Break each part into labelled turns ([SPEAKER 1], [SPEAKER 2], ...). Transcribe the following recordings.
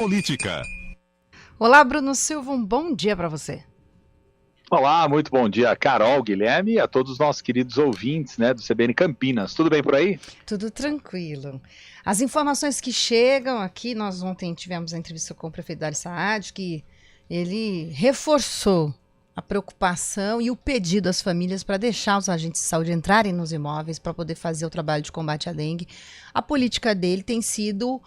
[SPEAKER 1] Política.
[SPEAKER 2] Olá, Bruno Silva, um bom dia para você.
[SPEAKER 3] Olá, muito bom dia, Carol, Guilherme e a todos os nossos queridos ouvintes, do CBN Campinas. Tudo bem por aí?
[SPEAKER 2] Tudo tranquilo. As informações que chegam aqui, nós ontem tivemos a entrevista com o prefeito Dari Saad, que ele reforçou a preocupação e o pedido às famílias para deixar os agentes de saúde entrarem nos imóveis para poder fazer o trabalho de combate à dengue. A política dele tem sido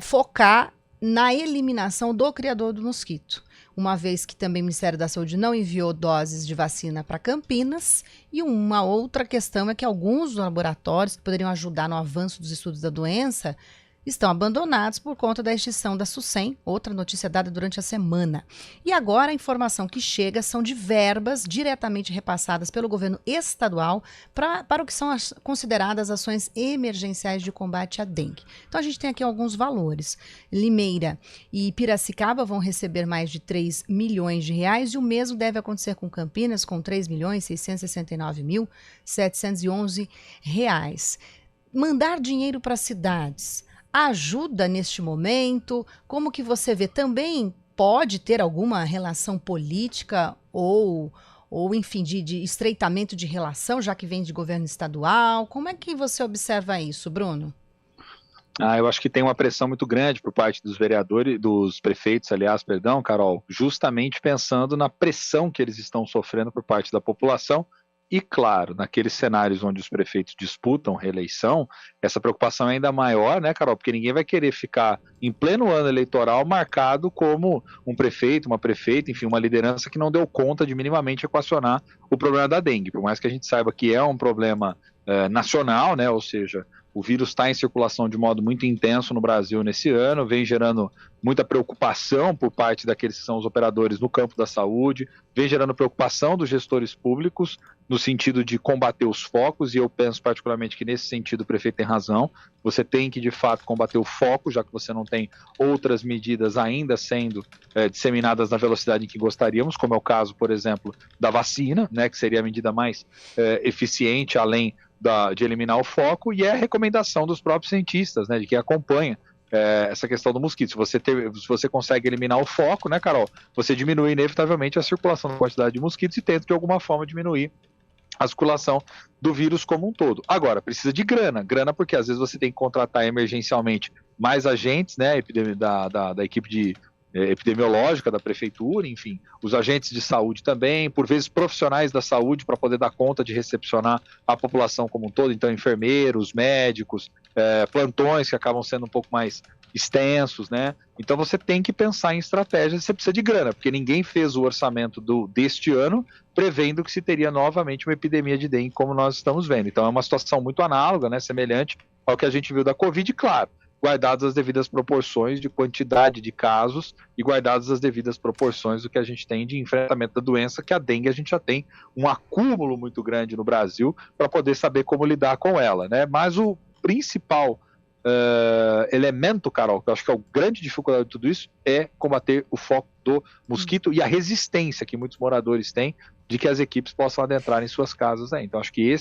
[SPEAKER 2] focar na eliminação do criador do mosquito, uma vez que também o Ministério da Saúde não enviou doses de vacina para Campinas, e uma outra questão é que alguns laboratórios que poderiam ajudar no avanço dos estudos da doença estão abandonados por conta da extinção da SUSEM, outra notícia dada durante a semana. E agora a informação que chega são de verbas diretamente repassadas pelo governo estadual para o que são as consideradas ações emergenciais de combate à dengue. Então a gente tem aqui alguns valores. Limeira e Piracicaba vão receber mais de 3 milhões de reais, e o mesmo deve acontecer com Campinas, com 3.669.711 reais. Mandar dinheiro para cidades ajuda neste momento? Como que você vê? Também pode ter alguma relação política ou enfim, de estreitamento de relação, já que vem de governo estadual? Como é que você observa isso, Bruno?
[SPEAKER 3] Eu acho que tem uma pressão muito grande por parte dos vereadores, dos prefeitos, aliás, perdão, Carol, justamente pensando na pressão que eles estão sofrendo por parte da população. E, claro, naqueles cenários onde os prefeitos disputam reeleição, essa preocupação é ainda maior, né, Carol? Porque ninguém vai querer ficar em pleno ano eleitoral marcado como um prefeito, uma prefeita, enfim, uma liderança que não deu conta de minimamente equacionar o problema da dengue. Por mais que a gente saiba que é um problema nacional, né? Ou seja, o vírus está em circulação de modo muito intenso no Brasil nesse ano, vem gerando muita preocupação por parte daqueles que são os operadores no campo da saúde, vem gerando preocupação dos gestores públicos no sentido de combater os focos, e eu penso particularmente que nesse sentido o prefeito tem razão. Você tem que, de fato, combater o foco, já que você não tem outras medidas ainda sendo disseminadas na velocidade em que gostaríamos, como é o caso, por exemplo, da vacina, né, que seria a medida mais eficiente, além de eliminar o foco, e é a recomendação dos próprios cientistas, né, de quem acompanha essa questão do mosquito. Se você consegue eliminar o foco, né, Carol, você diminui inevitavelmente a circulação da quantidade de mosquitos e tenta, de alguma forma, diminuir a circulação do vírus como um todo. Agora, precisa de grana porque às vezes você tem que contratar emergencialmente mais agentes, né, da equipe de epidemiológica da prefeitura, enfim, os agentes de saúde também, por vezes profissionais da saúde para poder dar conta de recepcionar a população como um todo, então enfermeiros, médicos, plantões que acabam sendo um pouco mais extensos, né? Então você tem que pensar em estratégias e você precisa de grana, porque ninguém fez o orçamento deste ano prevendo que se teria novamente uma epidemia de dengue como nós estamos vendo. Então é uma situação muito análoga, né, semelhante ao que a gente viu da Covid, claro, guardadas as devidas proporções de quantidade de casos e guardadas as devidas proporções do que a gente tem de enfrentamento da doença, que a dengue a gente já tem um acúmulo muito grande no Brasil para poder saber como lidar com ela, né? Mas o principal elemento, Carol, que eu acho que é a grande dificuldade de tudo isso, é combater o foco do mosquito e a resistência que muitos moradores têm de que as equipes possam adentrar em suas casas aí. Então acho que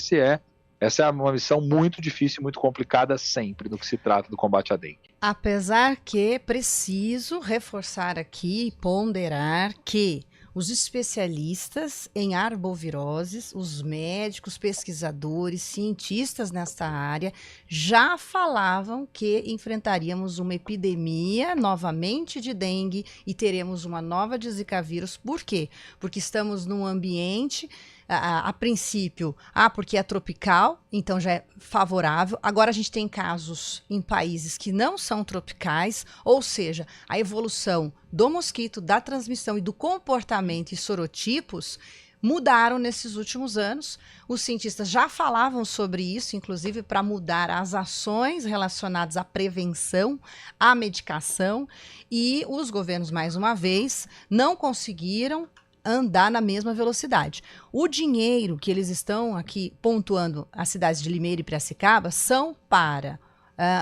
[SPEAKER 3] essa é uma missão muito difícil e muito complicada sempre no que se trata do combate à dengue.
[SPEAKER 2] Apesar que preciso reforçar aqui e ponderar que os especialistas em arboviroses, os médicos, pesquisadores, cientistas nesta área já falavam que enfrentaríamos uma epidemia novamente de dengue e teremos uma nova de Zika vírus. Por quê? Porque estamos num ambiente a princípio, porque é tropical, então já é favorável. Agora a gente tem casos em países que não são tropicais, ou seja, a evolução do mosquito, da transmissão e do comportamento e sorotipos mudaram nesses últimos anos. Os cientistas já falavam sobre isso, inclusive para mudar as ações relacionadas à prevenção, à medicação, e os governos, mais uma vez, não conseguiram andar na mesma velocidade. O dinheiro que eles estão aqui pontuando as cidades de Limeira e Piracicaba são para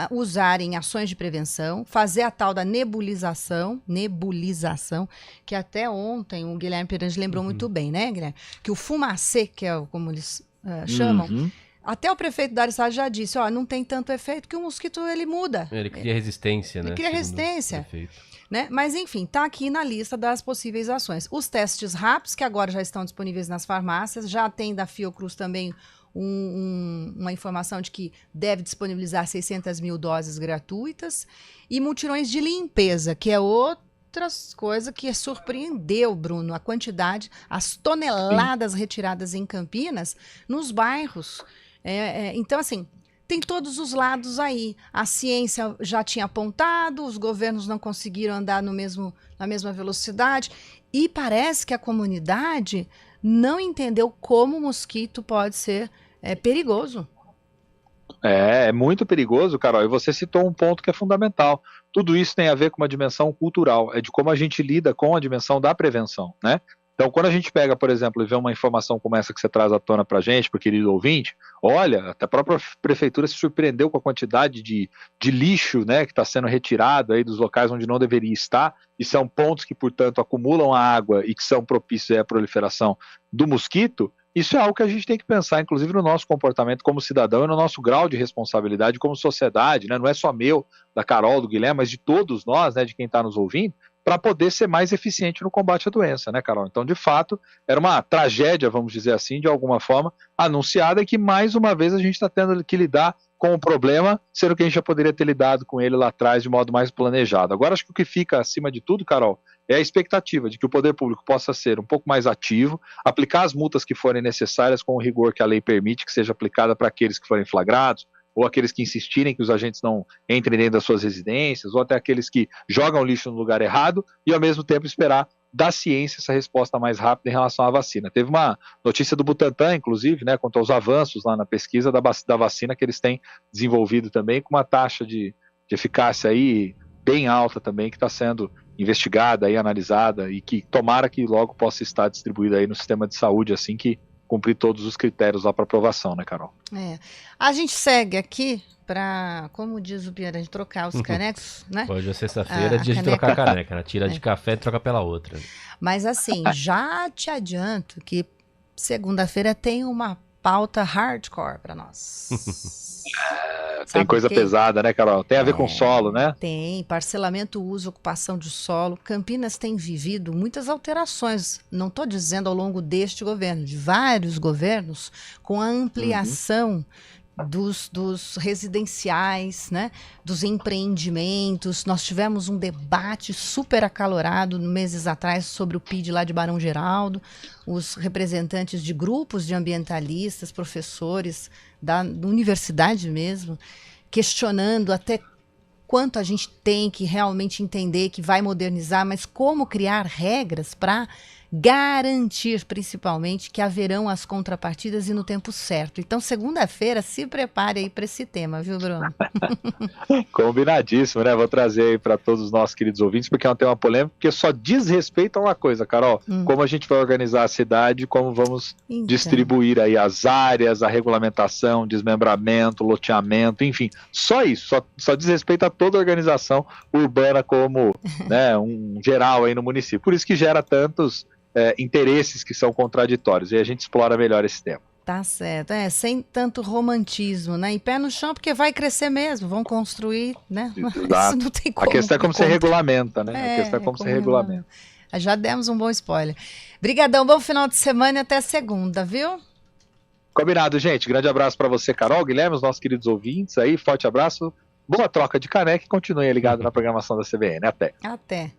[SPEAKER 2] usarem ações de prevenção, fazer a tal da nebulização, que até ontem o Guilherme Perange lembrou muito bem, né, Guilherme? Que o fumacê, que é como eles chamam, Até o prefeito Dário Salles já disse, ó, não tem tanto efeito que o mosquito ele muda.
[SPEAKER 1] Ele cria resistência, né?
[SPEAKER 2] Ele cria resistência. Né? Mas, enfim, está aqui na lista das possíveis ações. Os testes rápidos, que agora já estão disponíveis nas farmácias, já tem da Fiocruz também uma informação de que deve disponibilizar 600 mil doses gratuitas, e mutirões de limpeza, que é outras coisas que surpreendeu, Bruno, a quantidade, as toneladas retiradas em Campinas, nos bairros. Então, assim, tem todos os lados aí. A ciência já tinha apontado, os governos não conseguiram andar na mesma velocidade, e parece que a comunidade não entendeu como o mosquito pode ser perigoso.
[SPEAKER 3] É muito perigoso, Carol, e você citou um ponto que é fundamental. Tudo isso tem a ver com uma dimensão cultural, é de como a gente lida com a dimensão da prevenção, né? Então, quando a gente pega, por exemplo, e vê uma informação como essa que você traz à tona para a gente, para o querido ouvinte, olha, até a própria prefeitura se surpreendeu com a quantidade de lixo, né, que está sendo retirado aí dos locais onde não deveria estar, e são pontos que, portanto, acumulam a água e que são propícios à proliferação do mosquito. Isso é algo que a gente tem que pensar, inclusive, no nosso comportamento como cidadão e no nosso grau de responsabilidade como sociedade, né? Não é só meu, da Carol, do Guilherme, mas de todos nós, né, de quem está nos ouvindo, para poder ser mais eficiente no combate à doença, né, Carol? Então, de fato, era uma tragédia, vamos dizer assim, de alguma forma, anunciada, e que, mais uma vez, a gente está tendo que lidar com o problema, sendo que a gente já poderia ter lidado com ele lá atrás de modo mais planejado. Agora, acho que o que fica acima de tudo, Carol, é a expectativa de que o poder público possa ser um pouco mais ativo, aplicar as multas que forem necessárias com o rigor que a lei permite, que seja aplicada para aqueles que forem flagrados, ou aqueles que insistirem que os agentes não entrem dentro das suas residências, ou até aqueles que jogam lixo no lugar errado, e ao mesmo tempo esperar da ciência essa resposta mais rápida em relação à vacina. Teve uma notícia do Butantan, inclusive, né, quanto aos avanços lá na pesquisa da vacina que eles têm desenvolvido também, com uma taxa de eficácia aí bem alta também, que está sendo investigada e analisada, e que tomara que logo possa estar distribuída aí no sistema de saúde, assim que cumprir todos os critérios lá para aprovação, né, Carol?
[SPEAKER 2] A gente segue aqui para, como diz o Pierre, trocar os canecos, né?
[SPEAKER 1] Hoje é sexta-feira, dia de trocar a caneca, né? Tira de café e troca pela outra.
[SPEAKER 2] Mas assim, já te adianto que segunda-feira tem uma pauta hardcore para nós.
[SPEAKER 3] Tem coisa pesada, né, Carol? Tem a ver com solo, né?
[SPEAKER 2] Tem, parcelamento, uso, ocupação de solo. Campinas tem vivido muitas alterações, não estou dizendo ao longo deste governo, de vários governos, com a ampliação dos residenciais, né, dos empreendimentos. Nós tivemos um debate super acalorado meses atrás sobre o PID lá de Barão Geraldo, os representantes de grupos de ambientalistas, professores da universidade mesmo, questionando até quanto a gente tem que realmente entender que vai modernizar, mas como criar regras para garantir, principalmente, que haverão as contrapartidas e no tempo certo. Então, segunda-feira, se prepare aí para esse tema, viu, Bruno?
[SPEAKER 3] Combinadíssimo, né? Vou trazer aí para todos os nossos queridos ouvintes, porque é um tema polêmico, porque só diz respeito a uma coisa, Carol, como a gente vai organizar a cidade, como vamos distribuir aí as áreas, a regulamentação, desmembramento, loteamento, enfim, só isso, só diz respeito a toda a organização urbana como, né, um geral aí no município. Por isso que gera tantos interesses que são contraditórios, e a gente explora melhor esse tema.
[SPEAKER 2] Tá certo, sem tanto romantismo, né? E pé no chão, porque vai crescer mesmo, vão construir, né?
[SPEAKER 3] Isso não tem como. A questão é como você regulamenta, né? A questão é como você regulamenta.
[SPEAKER 2] Já demos um bom spoiler. Brigadão, bom final de semana e até segunda, viu?
[SPEAKER 3] Combinado, gente. Grande abraço para você, Carol, Guilherme, os nossos queridos ouvintes aí. Forte abraço, boa troca de caneca e continue ligado na programação da CBN. Até.
[SPEAKER 2] Até.